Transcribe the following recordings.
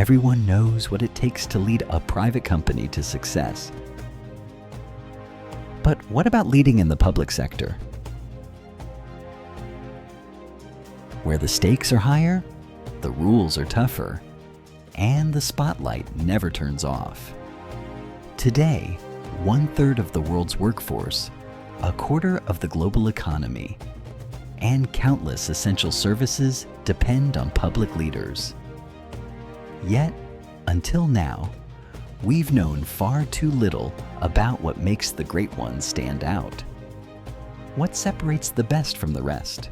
everyone knows what it takes to lead a private company to success. But what about leading in the public sector? Where the stakes are higher, the rules are tougher, and the spotlight never turns off. Today, 1/3 of the world's workforce, a quarter of the global economy, and countless essential services depend on public leaders. Yet, until now, we've known far too little about what makes the great ones stand out. What separates the best from the rest?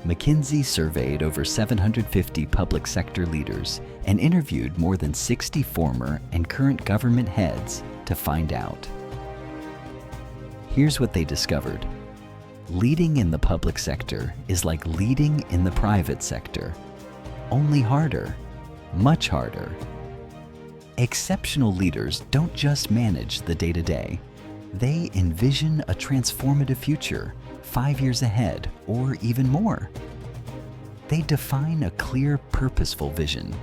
McKinsey surveyed over 750 public sector leaders and interviewed more than 60 former and current government heads to find out. Here's what they discovered. Leading in the public sector is like leading in the private sector, only harder, much harder. Exceptional leaders don't just manage the day-to-day. They envision a transformative future, 5 years ahead or even more. They define a clear, purposeful vision.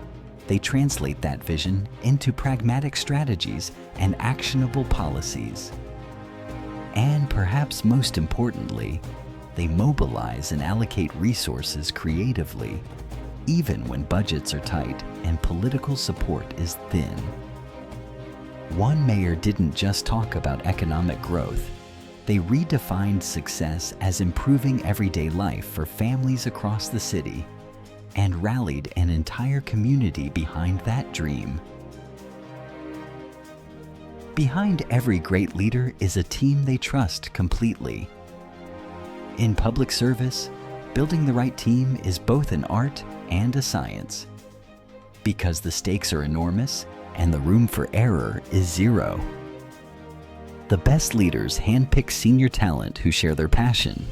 They translate that vision into pragmatic strategies and actionable policies. And perhaps most importantly, they mobilize and allocate resources creatively, even when budgets are tight and political support is thin. One mayor didn't just talk about economic growth. They redefined success as improving everyday life for families across the city and rallied an entire community behind that dream. Behind every great leader is a team they trust completely. In public service, building the right team is both an art and a science. Because the stakes are enormous and the room for error is zero. The best leaders handpick senior talent who share their passion.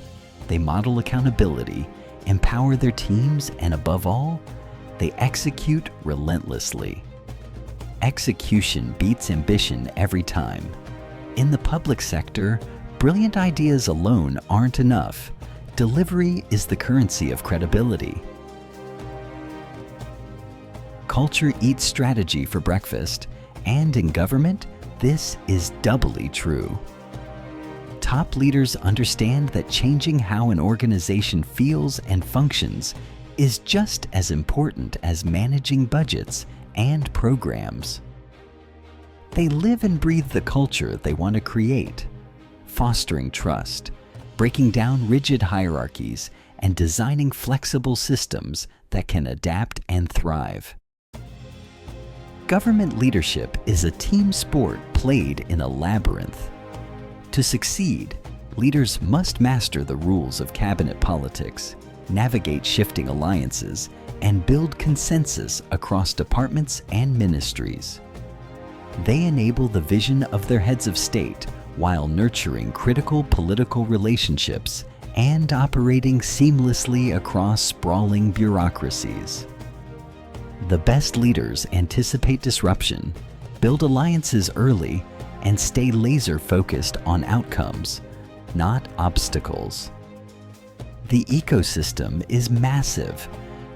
They model accountability, empower their teams, and above all, they execute relentlessly. Execution beats ambition every time. In the public sector, brilliant ideas alone aren't enough. Delivery is the currency of credibility. Culture eats strategy for breakfast, and in government, this is doubly true. Top leaders understand that changing how an organization feels and functions is just as important as managing budgets and programs. They live and breathe the culture they want to create, fostering trust, breaking down rigid hierarchies, and designing flexible systems that can adapt and thrive. Government leadership is a team sport played in a labyrinth. To succeed, leaders must master the rules of cabinet politics, navigate shifting alliances, and build consensus across departments and ministries. They enable the vision of their heads of state while nurturing critical political relationships and operating seamlessly across sprawling bureaucracies. The best leaders anticipate disruption, build alliances early, and stay laser-focused on outcomes, not obstacles. The ecosystem is massive.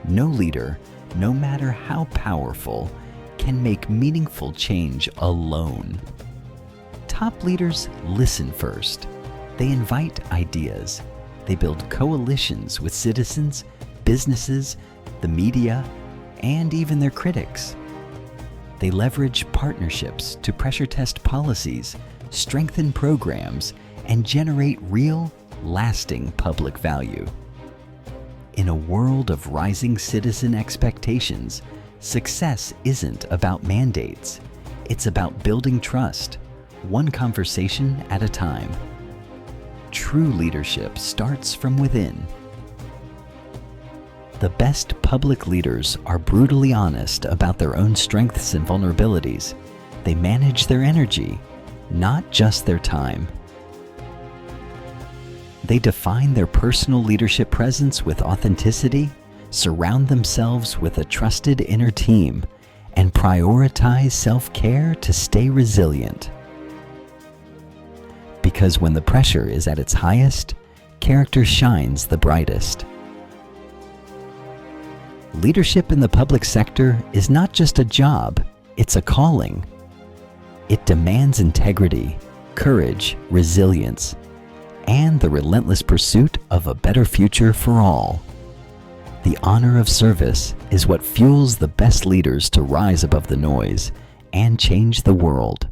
No leader, no matter how powerful, can make meaningful change alone. Top leaders listen first. They invite ideas. They build coalitions with citizens, businesses, the media, and even their critics. They leverage partnerships to pressure test policies, strengthen programs, and generate real, lasting public value. In a world of rising citizen expectations, success isn't about mandates. It's about building trust, one conversation at a time. True leadership starts from within. The best public leaders are brutally honest about their own strengths and vulnerabilities. They manage their energy, not just their time. They define their personal leadership presence with authenticity, surround themselves with a trusted inner team, and prioritize self-care to stay resilient. Because when the pressure is at its highest, character shines the brightest. Leadership in the public sector is not just a job, it's a calling. It demands integrity, courage, resilience, and the relentless pursuit of a better future for all. The honor of service is what fuels the best leaders to rise above the noise and change the world.